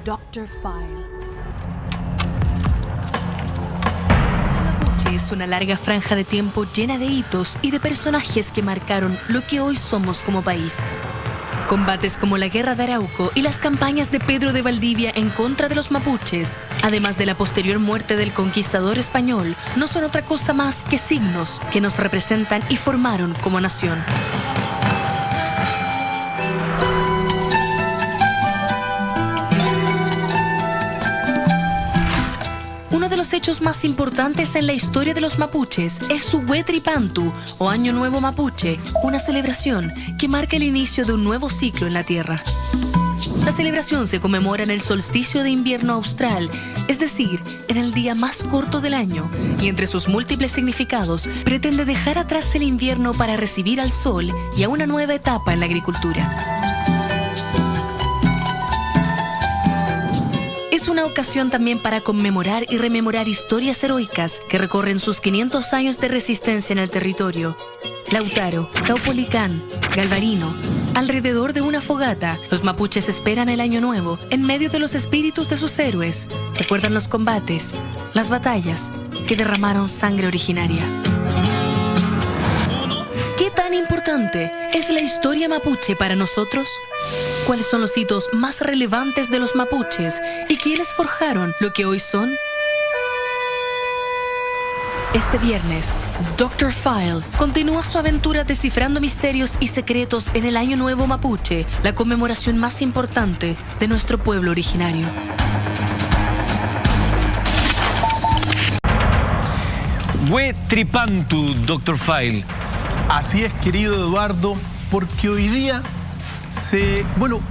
Dr. File. El mapuche es una larga franja de tiempo llena de hitos y de personajes que marcaron lo que hoy somos como país. Combates como la Guerra de Arauco y las campañas de Pedro de Valdivia en contra de los mapuches, además de la posterior muerte del conquistador español, no son otra cosa más que signos que nos representan y formaron como nación. Uno de los hechos más importantes en la historia de los mapuches es su Huetripantu, o Año Nuevo Mapuche, una celebración que marca el inicio de un nuevo ciclo en la Tierra. La celebración se conmemora en el solsticio de invierno austral, es decir, en el día más corto del año, y entre sus múltiples significados pretende dejar atrás el invierno para recibir al sol y a una nueva etapa en la agricultura. Es una ocasión también para conmemorar y rememorar historias heroicas que recorren sus 500 años de resistencia en el territorio. Lautaro, Caupolicán, Galvarino. Alrededor de una fogata, los mapuches esperan el año nuevo en medio de los espíritus de sus héroes. Recuerdan los combates, las batallas que derramaron sangre originaria. ¿Qué tan importante es la historia mapuche para nosotros? ¿Cuáles son los hitos más relevantes de los mapuches y quiénes forjaron lo que hoy son? Este viernes, Dr. File continúa su aventura descifrando misterios y secretos en el Año Nuevo Mapuche, la conmemoración más importante de nuestro pueblo originario. Huetripantu, Dr. File. Así es, querido Eduardo, porque hoy día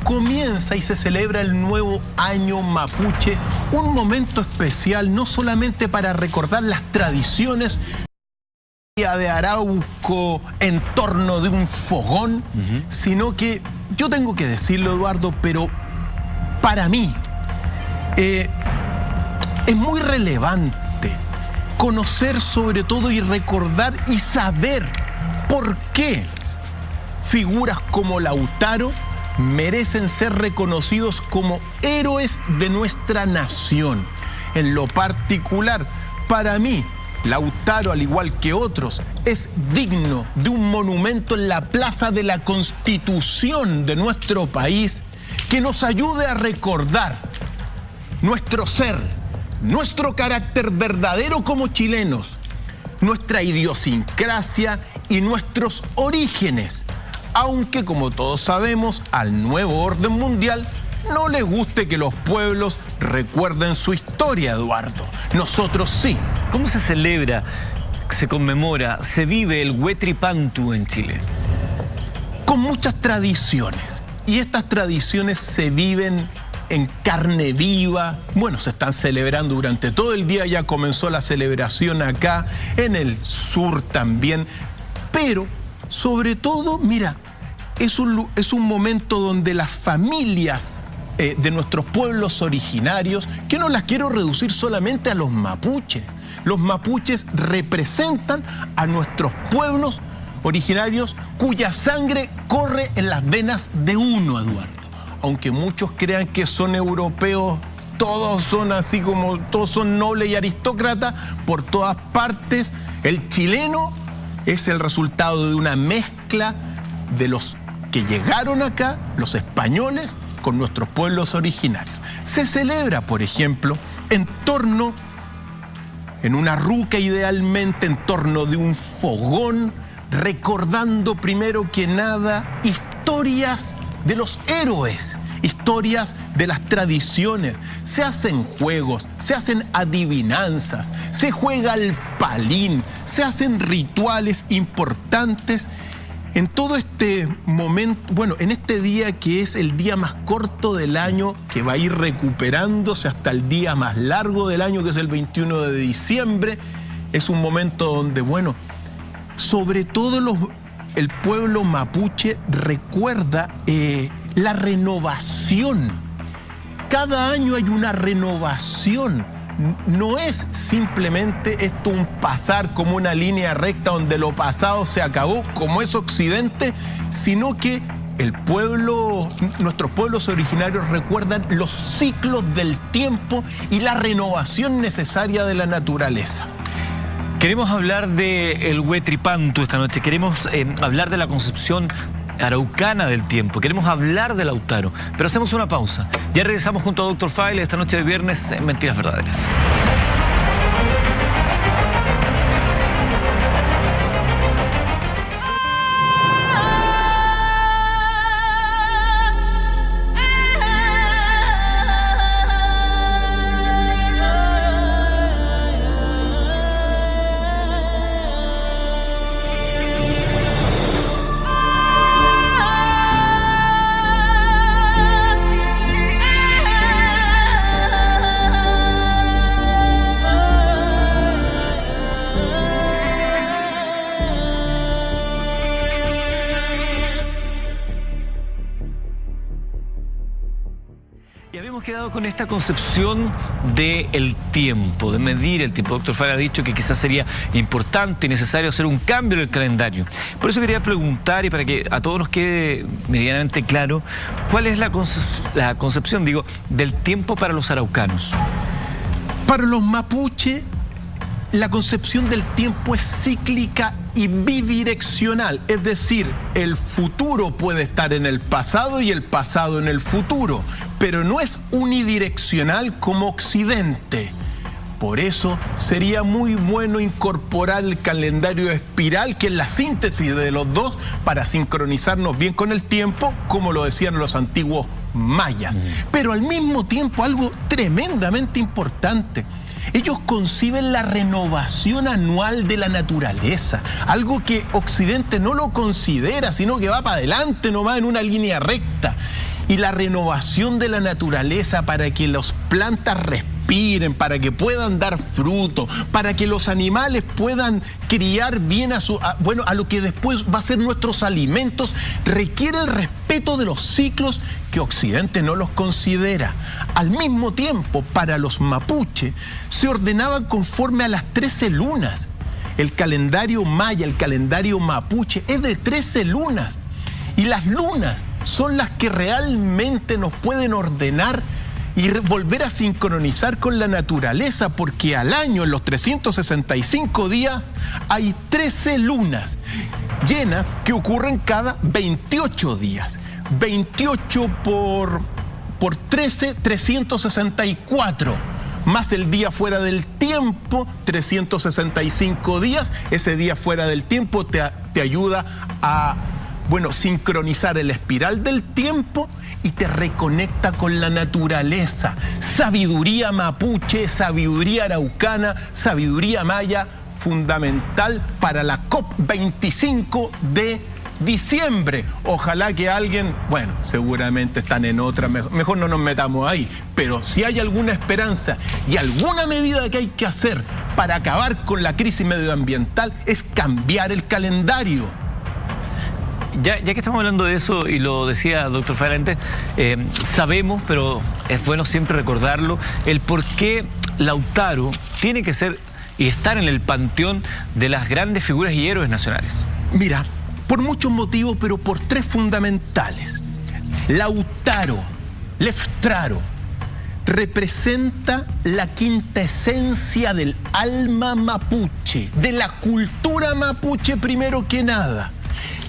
comienza y se celebra el nuevo año mapuche, un momento especial no solamente para recordar las tradiciones de Arauco en torno de un fogón, sino que, yo tengo que decirlo, Eduardo, pero para mí es muy relevante conocer sobre todo y recordar y saber por qué figuras como Lautaro merecen ser reconocidos como héroes de nuestra nación. En lo particular, para mí, Lautaro, al igual que otros, es digno de un monumento en la Plaza de la Constitución de nuestro país que nos ayude a recordar nuestro ser, nuestro carácter verdadero como chilenos, nuestra idiosincrasia y nuestros orígenes. Aunque, como todos sabemos, al nuevo orden mundial no le guste que los pueblos recuerden su historia, Eduardo. Nosotros sí. ¿Cómo se celebra, se conmemora, se vive el Huetripantu en Chile? Con muchas tradiciones. Y estas tradiciones se viven en carne viva. Bueno, se están celebrando durante todo el día. Ya comenzó la celebración acá, en el sur también. Pero, sobre todo, mira, es un momento donde las familias de nuestros pueblos originarios, que no las quiero reducir solamente a los mapuches representan a nuestros pueblos originarios cuya sangre corre en las venas de uno, Eduardo. Aunque muchos crean que son europeos, todos son así como, todos son nobles y aristócratas, por todas partes, el chileno es el resultado de una mezcla de los que llegaron acá, los españoles, con nuestros pueblos originarios. Se celebra, por ejemplo, en una ruca idealmente, en torno de un fogón, recordando primero que nada historias de los héroes, historias de las tradiciones. Se hacen juegos, se hacen adivinanzas, se juega al palín, se hacen rituales importantes. En todo este momento, bueno, en este día que es el día más corto del año, que va a ir recuperándose hasta el día más largo del año, que es el 21 de diciembre, es un momento donde, bueno, sobre todo el pueblo mapuche recuerda la renovación. Cada año hay una renovación. No es simplemente esto un pasar como una línea recta donde lo pasado se acabó, como es Occidente, sino que nuestros pueblos originarios recuerdan los ciclos del tiempo y la renovación necesaria de la naturaleza. Queremos hablar del Huetripantu esta noche, queremos hablar de la concepción araucana del tiempo, queremos hablar del Lautaro, pero hacemos una pausa. Ya regresamos junto a Dr. File esta noche de viernes en Mentiras Verdaderas. Y habíamos quedado con esta concepción del tiempo, de medir el tiempo. Dr. File ha dicho que quizás sería importante y necesario hacer un cambio en el calendario. Por eso quería preguntar, y para que a todos nos quede medianamente claro, ¿cuál es la concepción, del tiempo para los araucanos? Para los mapuche, la concepción del tiempo es cíclica y bidireccional, es decir, el futuro puede estar en el pasado y el pasado en el futuro, pero no es unidireccional como Occidente. Por eso sería muy bueno incorporar el calendario espiral, que es la síntesis de los dos, para sincronizarnos bien con el tiempo, como lo decían los antiguos mayas. Pero al mismo tiempo algo tremendamente importante: ellos conciben la renovación anual de la naturaleza, algo que Occidente no lo considera, sino que va para adelante nomás en una línea recta. Y la renovación de la naturaleza para que las plantas respiren, para que puedan dar fruto, para que los animales puedan criar bien a lo que después va a ser nuestros alimentos, requiere el respeto de los ciclos que Occidente no los considera. Al mismo tiempo, para los mapuche, se ordenaban conforme a las 13 lunas. El calendario maya, el calendario mapuche, es de 13 lunas. Y las lunas son las que realmente nos pueden ordenar y volver a sincronizar con la naturaleza, porque al año, en los 365 días, hay 13 lunas llenas que ocurren cada 28 días. 28 por 13, 364. Más el día fuera del tiempo, 365 días. Ese día fuera del tiempo te ayuda a sincronizar el espiral del tiempo y te reconecta con la naturaleza. Sabiduría mapuche, sabiduría araucana, sabiduría maya, fundamental para la COP25 de diciembre. Ojalá que alguien, seguramente están en otra, mejor no nos metamos ahí, pero si hay alguna esperanza y alguna medida que hay que hacer para acabar con la crisis medioambiental, es cambiar el calendario. Ya que estamos hablando de eso, y lo decía Dr. File antes, sabemos, pero es bueno siempre recordarlo, el por qué Lautaro tiene que ser y estar en el panteón de las grandes figuras y héroes nacionales. Mira, por muchos motivos, pero por tres fundamentales. Lautaro, Leftraro, representa la quinta esencia del alma mapuche, de la cultura mapuche primero que nada.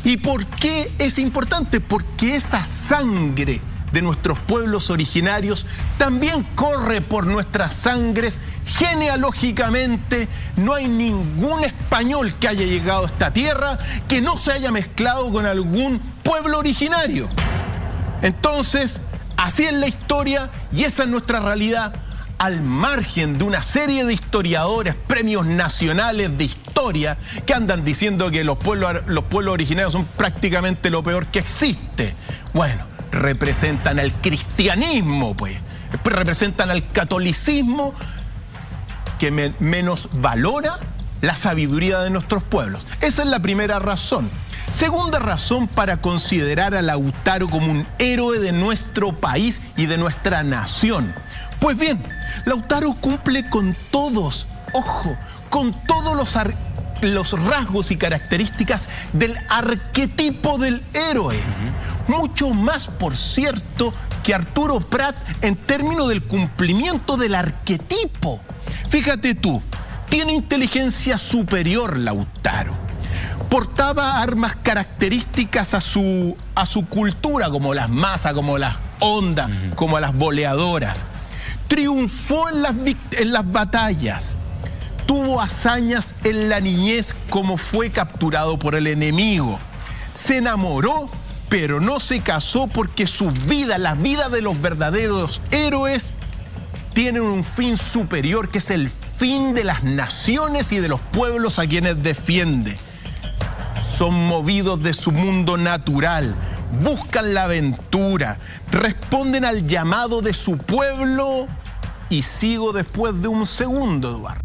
¿Y por qué es importante? Porque esa sangre de nuestros pueblos originarios también corre por nuestras sangres genealógicamente. No hay ningún español que haya llegado a esta tierra que no se haya mezclado con algún pueblo originario. Entonces, así es la historia y esa es nuestra realidad, al margen de una serie de historiadores, premios nacionales de historia, que andan diciendo que los pueblos originarios son prácticamente lo peor que existe. Representan al cristianismo, representan al catolicismo, que menos valora la sabiduría de nuestros pueblos. Esa es la primera razón. Segunda razón para considerar a Lautaro como un héroe de nuestro país y de nuestra nación. Pues bien, Lautaro cumple con todos, con todos los rasgos y características del arquetipo del héroe. Mucho más, por cierto, que Arturo Prat en términos del cumplimiento del arquetipo. Fíjate tú, tiene inteligencia superior Lautaro. Portaba armas características a su cultura, como las masas, como las ondas, como las boleadoras. Triunfó en las batallas. Tuvo hazañas en la niñez, como fue capturado por el enemigo. Se enamoró, pero no se casó, porque su vida, la vida de los verdaderos héroes, tienen un fin superior, que es el fin de las naciones y de los pueblos a quienes defiende. Son movidos de su mundo natural, buscan la aventura, responden al llamado de su pueblo. Y sigo después de un segundo, Eduardo.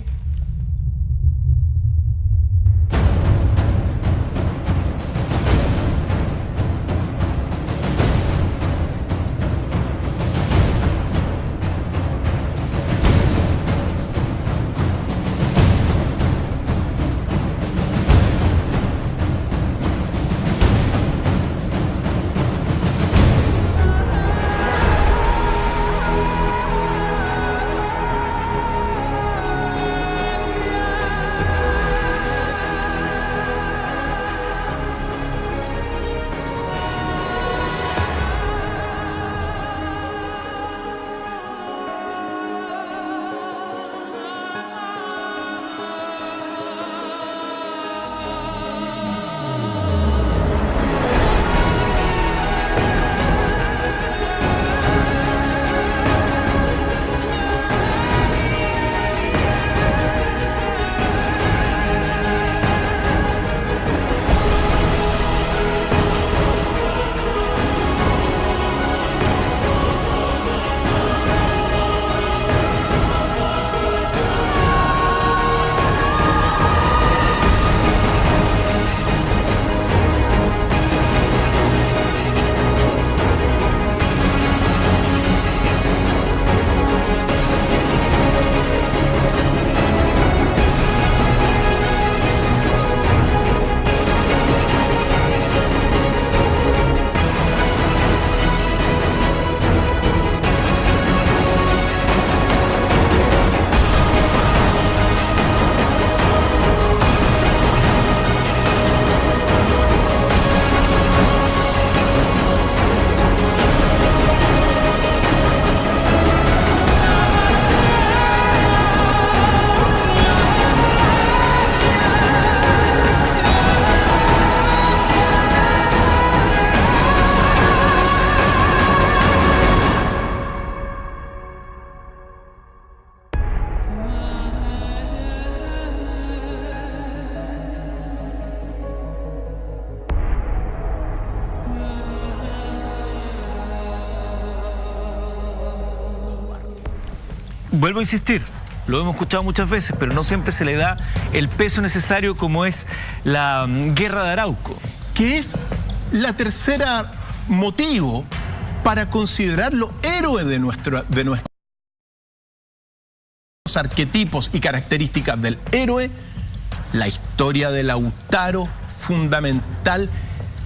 Vuelvo a insistir, lo hemos escuchado muchas veces, pero no siempre se le da el peso necesario, como es la guerra de Arauco. Que es la tercera motivo para considerarlo héroe de nuestros arquetipos y características del héroe. La historia de Lautaro, fundamental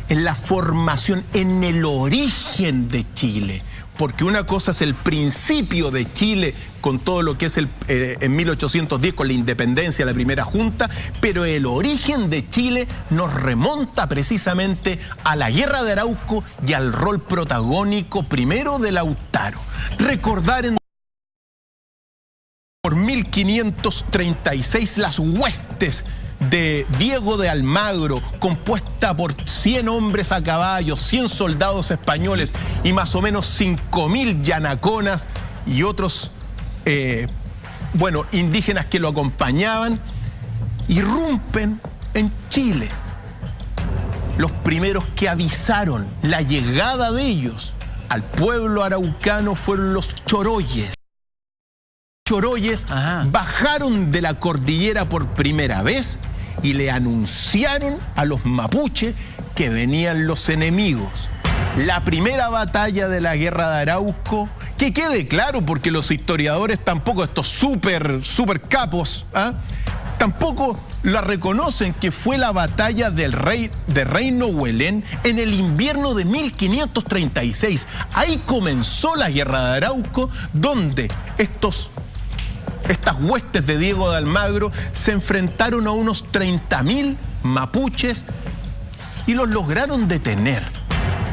en la formación, en el origen de Chile. Porque una cosa es el principio de Chile con todo lo que es en 1810 con la independencia, la primera junta, pero el origen de Chile nos remonta precisamente a la guerra de Arauco y al rol protagónico primero de Lautaro. Recordar por 1536 las huestes de Diego de Almagro, compuesta por 100 hombres a caballo, 100 soldados españoles y más o menos 5.000 yanaconas y otros indígenas que lo acompañaban, irrumpen en Chile. Los primeros que avisaron la llegada de ellos al pueblo araucano fueron los choroyes. Choroyes bajaron de la cordillera por primera vez y le anunciaron a los mapuches que venían los enemigos. La primera batalla de la guerra de Arauco, que quede claro, porque los historiadores tampoco, estos súper capos, Tampoco la reconocen que fue la batalla de Reino Huelén en el invierno de 1536. Ahí comenzó la guerra de Arauco, donde estas huestes de Diego de Almagro se enfrentaron a unos 30.000 mapuches y los lograron detener.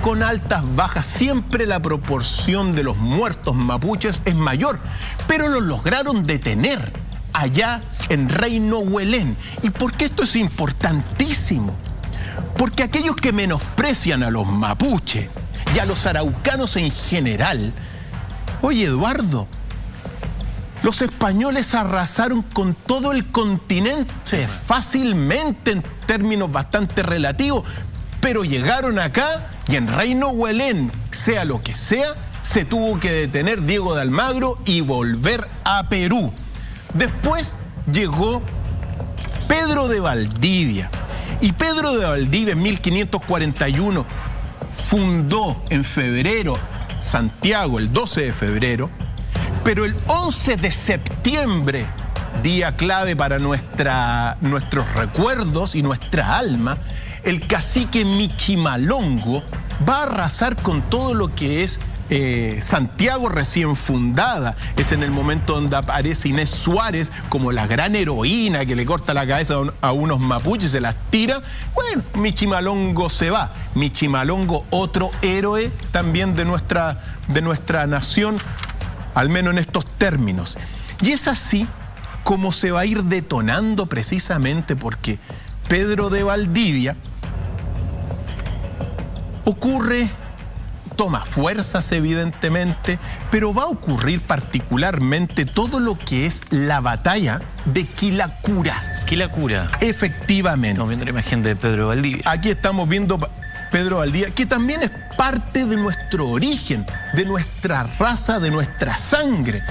Con altas bajas, siempre la proporción de los muertos mapuches es mayor, pero los lograron detener allá en Reino Huelén. ¿Y por qué esto es importantísimo? Porque aquellos que menosprecian a los mapuches y a los araucanos en general, oye, Eduardo, los españoles arrasaron con todo el continente fácilmente en términos bastante relativos, pero llegaron acá y en Reino Huelén, sea lo que sea, se tuvo que detener Diego de Almagro y volver a Perú. Después llegó Pedro de Valdivia. Y Pedro de Valdivia en 1541 fundó en febrero Santiago, el 12 de febrero, pero el 11 de septiembre, día clave para nuestros recuerdos y nuestra alma, el cacique Michimalongo va a arrasar con todo lo que es Santiago recién fundada. Es en el momento donde aparece Inés Suárez como la gran heroína que le corta la cabeza a unos mapuches, se las tira. Bueno, Michimalongo se va. Michimalongo, otro héroe también de nuestra nación, al menos en estos términos. Y es así como se va a ir detonando, precisamente porque Pedro de Valdivia toma fuerzas evidentemente, pero va a ocurrir particularmente todo lo que es la batalla de Quilicura. Quilicura. Efectivamente. Estamos viendo la imagen de Pedro de Valdivia. Aquí estamos viendo Pedro de Valdivia, que también es parte de nuestro origen, de nuestra raza, de nuestra sangre.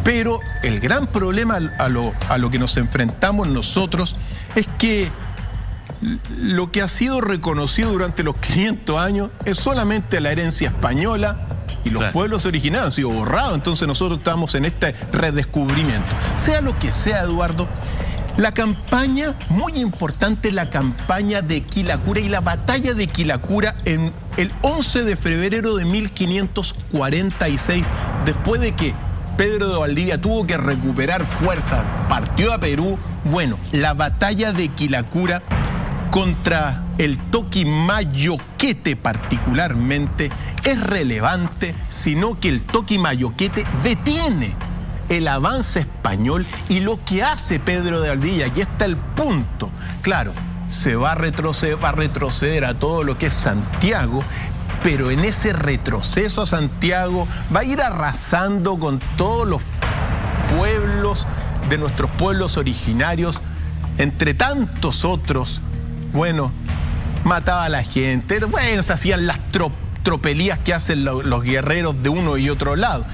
Pero el gran problema a lo que nos enfrentamos nosotros es que lo que ha sido reconocido durante los 500 años es solamente la herencia española y los pueblos originarios han sido borrados. Entonces nosotros estamos en este redescubrimiento. Sea lo que sea, Eduardo, la campaña, muy importante, la campaña de Quilicura y la batalla de Quilicura en el 11 de febrero de 1546, después de que Pedro de Valdivia tuvo que recuperar fuerza, partió a Perú. Bueno, la batalla de Quilicura contra el Toquimayoquete particularmente es relevante, sino que el Toquimayoquete detiene el avance español y lo que hace Pedro de Valdivia, y está el punto, claro, va a retroceder a todo lo que es Santiago, pero en ese retroceso a Santiago va a ir arrasando con todos los pueblos de nuestros pueblos originarios, entre tantos otros. Bueno, mataba a la gente, bueno, se hacían las tropelías que hacen los guerreros de uno y otro lado.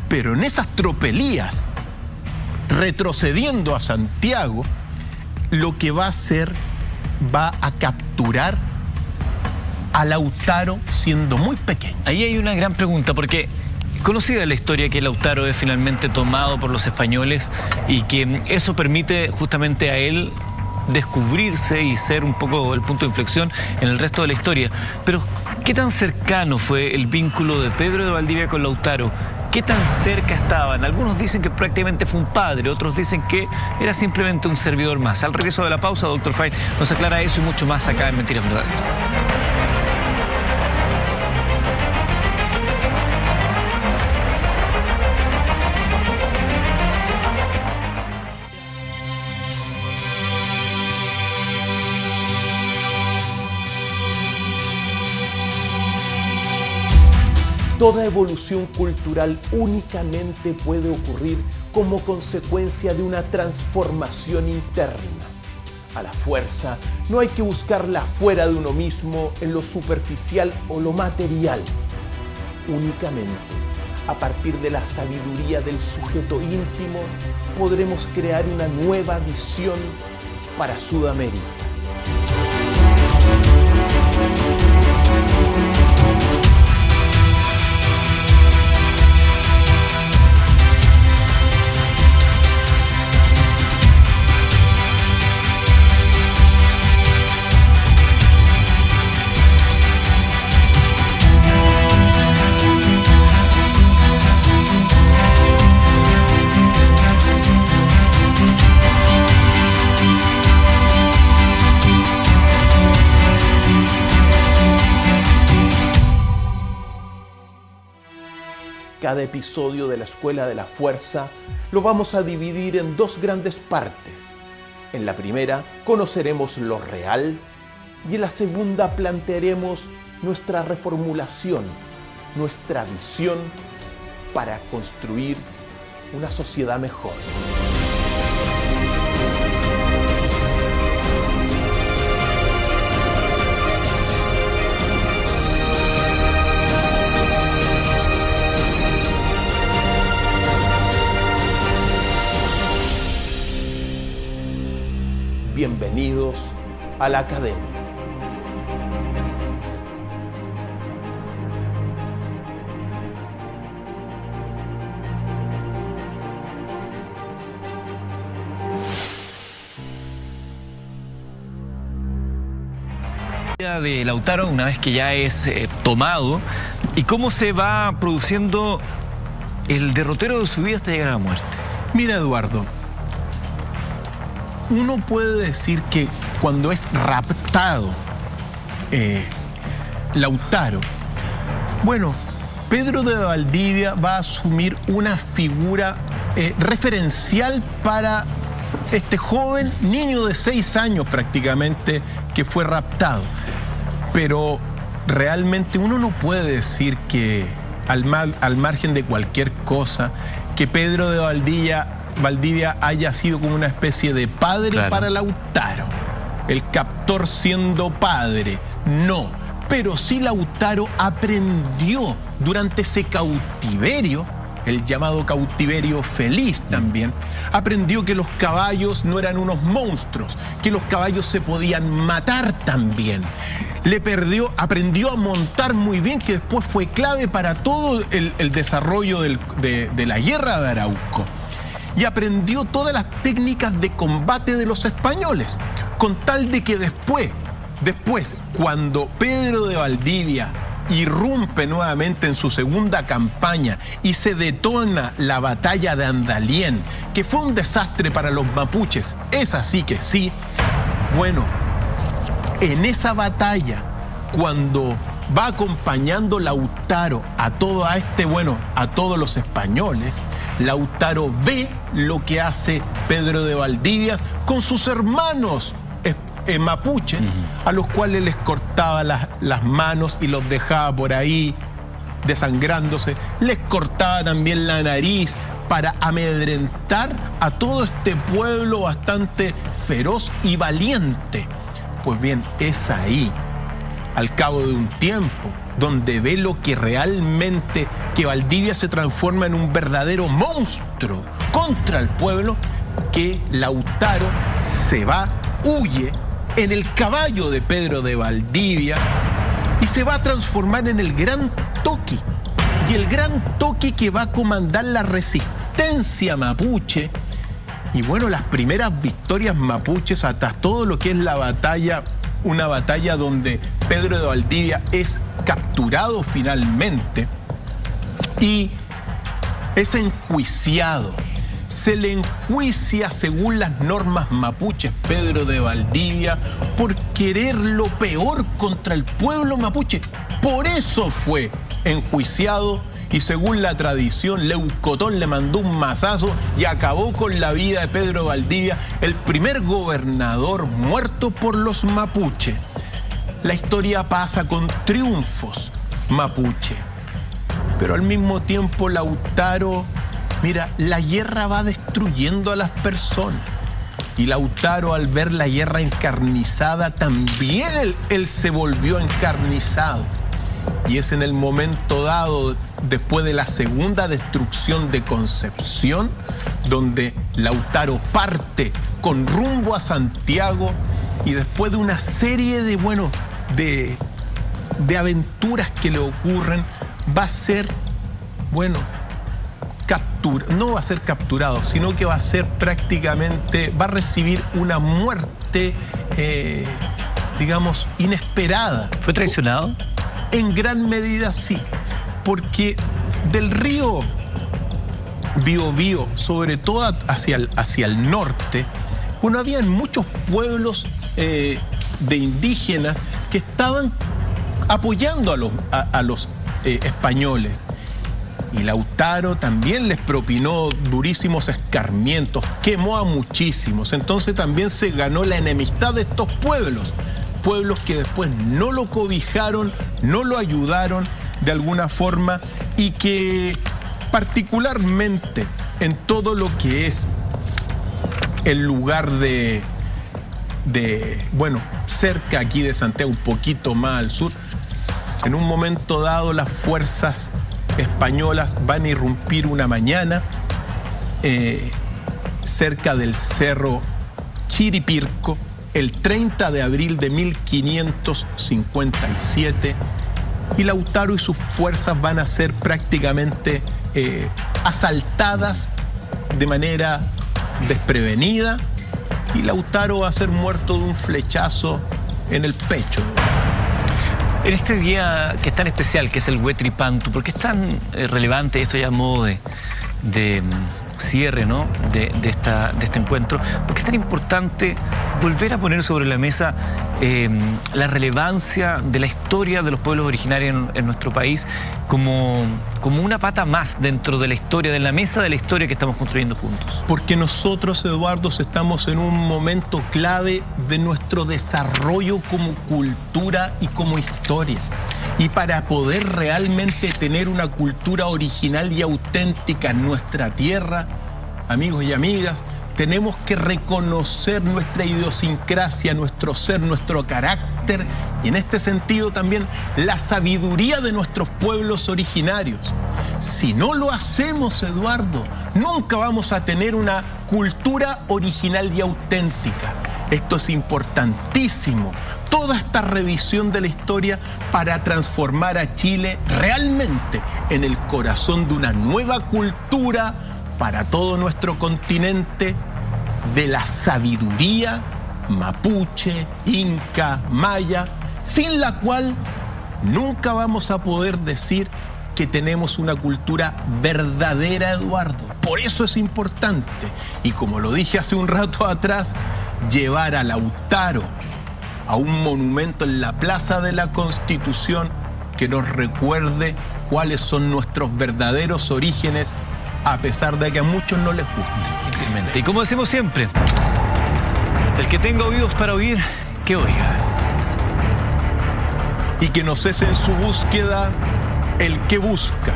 Pero en esas tropelías, retrocediendo a Santiago, lo que va a hacer, va a capturar a Lautaro siendo muy pequeño. Ahí hay una gran pregunta, porque conocida la historia que Lautaro es finalmente tomado por los españoles y que eso permite justamente a él descubrirse y ser un poco el punto de inflexión en el resto de la historia. Pero, ¿qué tan cercano fue el vínculo de Pedro de Valdivia con Lautaro? ¿Qué tan cerca estaban? Algunos dicen que prácticamente fue un padre, otros dicen que era simplemente un servidor más. Al regreso de la pausa, Dr. Fine nos aclara eso y mucho más acá en Mentiras Verdaderas. Toda evolución cultural únicamente puede ocurrir como consecuencia de una transformación interna. A la fuerza no hay que buscarla fuera de uno mismo, en lo superficial o lo material. Únicamente a partir de la sabiduría del sujeto íntimo podremos crear una nueva visión para Sudamérica. cada episodio de la Escuela de la Fuerza lo vamos a dividir en dos grandes partes. En la primera conoceremos lo real y en la segunda plantearemos nuestra reformulación, nuestra visión para construir una sociedad mejor. Bienvenidos a la Academia. De Lautaro, una vez que ya es tomado, y cómo se va produciendo el derrotero de su vida hasta llegar a la muerte. Mira, Eduardo, uno puede decir que cuando es raptado Lautaro, bueno, Pedro de Valdivia va a asumir una figura referencial para este joven niño de 6 años prácticamente que fue raptado. Pero realmente uno no puede decir que al margen de cualquier cosa, que Pedro de Valdivia haya sido como una especie de padre para Lautaro. El captor siendo padre, no. Pero sí Lautaro aprendió durante ese cautiverio, el llamado cautiverio feliz también, aprendió que los caballos no eran unos monstruos, que los caballos se podían matar también. Aprendió a montar muy bien, que después fue clave para todo el desarrollo de la guerra de Arauco. Y aprendió todas las técnicas de combate de los españoles, con tal de que después, cuando Pedro de Valdivia irrumpe nuevamente en su segunda campaña y se detona la batalla de Andalién, que fue un desastre para los mapuches, es así que sí, bueno, en esa batalla, cuando va acompañando Lautaro a todos los españoles, Lautaro ve lo que hace Pedro de Valdivia con sus hermanos mapuche, a los cuales les cortaba las manos y los dejaba por ahí desangrándose, les cortaba también la nariz para amedrentar a todo este pueblo bastante feroz y valiente. Pues bien, es ahí, al cabo de un tiempo, donde ve lo que realmente, que Valdivia se transforma en un verdadero monstruo contra el pueblo, que Lautaro huye en el caballo de Pedro de Valdivia y se va a transformar en el Gran Toqui. Y el Gran Toqui que va a comandar la resistencia mapuche. Y bueno, las primeras victorias mapuches hasta todo lo que es la batalla, una batalla donde Pedro de Valdivia es capturado finalmente y es enjuiciado. Se le enjuicia según las normas mapuches Pedro de Valdivia por querer lo peor contra el pueblo mapuche. Por eso fue enjuiciado y según la tradición Leucotón le mandó un mazazo y acabó con la vida de Pedro de Valdivia, el primer gobernador muerto por los mapuche. La historia pasa con triunfos mapuche, pero al mismo tiempo Lautaro, mira, la guerra va destruyendo a las personas. Y Lautaro, al ver la guerra encarnizada, también él se volvió encarnizado. Y es en el momento dado, después de la segunda destrucción de Concepción, donde Lautaro parte con rumbo a Santiago y después de una serie de aventuras que le ocurren, va a ser, no va a ser capturado, sino que va a ser prácticamente, va a recibir una muerte, digamos, inesperada. ¿Fue traicionado? En gran medida sí, porque del río Biobío, sobre todo hacia el norte, habían muchos pueblos de indígenas que estaban apoyando a los españoles. Y Lautaro también les propinó durísimos escarmientos, quemó a muchísimos. Entonces también se ganó la enemistad de estos pueblos. Pueblos que después no lo cobijaron, no lo ayudaron de alguna forma y que particularmente en todo lo que es el lugar bueno, cerca aquí de Santiago, un poquito más al sur, en un momento dado las fuerzas españolas van a irrumpir una mañana cerca del cerro Chiripirco, el 30 de abril de 1557, y Lautaro y sus fuerzas van a ser prácticamente asaltadas de manera desprevenida, y Lautaro va a ser muerto de un flechazo en el pecho. En este día que es tan especial, que es el Huetripantu, ¿por qué es tan relevante esto ya a modo de cierre, ¿no? de este encuentro? Porque es tan importante volver a poner sobre la mesa la relevancia de la historia de los pueblos originarios en nuestro país como una pata más dentro de la historia, de la mesa de la historia que estamos construyendo juntos. Porque nosotros, Eduardo, estamos en un momento clave de nuestro desarrollo como cultura y como historia. Y para poder realmente tener una cultura original y auténtica en nuestra tierra, amigos y amigas, tenemos que reconocer nuestra idiosincrasia, nuestro ser, nuestro carácter y en este sentido también la sabiduría de nuestros pueblos originarios. Si no lo hacemos, Eduardo, nunca vamos a tener una cultura original y auténtica. Esto es importantísimo. Toda esta revisión de la historia para transformar a Chile realmente en el corazón de una nueva cultura para todo nuestro continente, de la sabiduría mapuche, inca, maya, sin la cual nunca vamos a poder decir que tenemos una cultura verdadera, Eduardo. Por eso es importante, y como lo dije hace un rato atrás, llevar a Lautaro a un monumento en la Plaza de la Constitución que nos recuerde cuáles son nuestros verdaderos orígenes, a pesar de que a muchos no les guste. Y como decimos siempre, el que tenga oídos para oír, que oiga. Y que no cese en su búsqueda el que busca.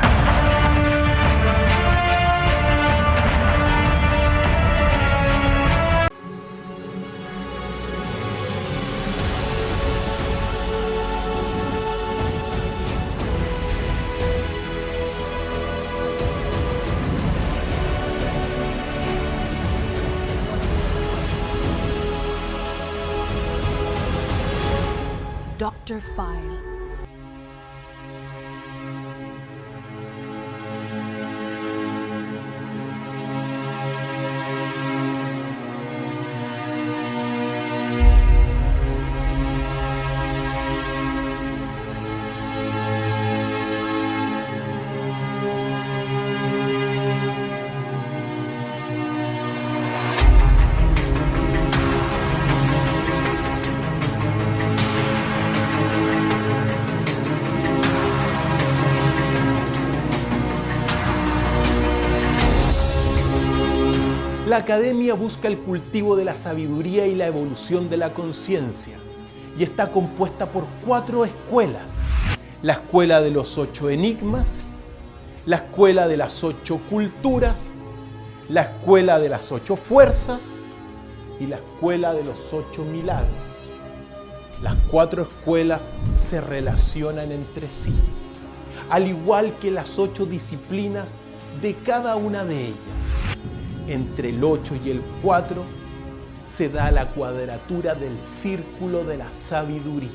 Dr. File. La academia busca el cultivo de la sabiduría y la evolución de la conciencia y está compuesta por 4 escuelas. La escuela de los 8 enigmas, la escuela de las 8 culturas, la escuela de las 8 fuerzas y la escuela de los 8 milagros. Las 4 escuelas se relacionan entre sí, al igual que las 8 disciplinas de cada una de ellas. Entre el 8 y el 4 se da la cuadratura del círculo de la sabiduría.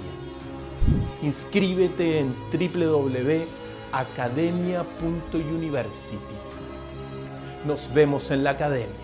Inscríbete en www.academia.university. Nos vemos en la academia.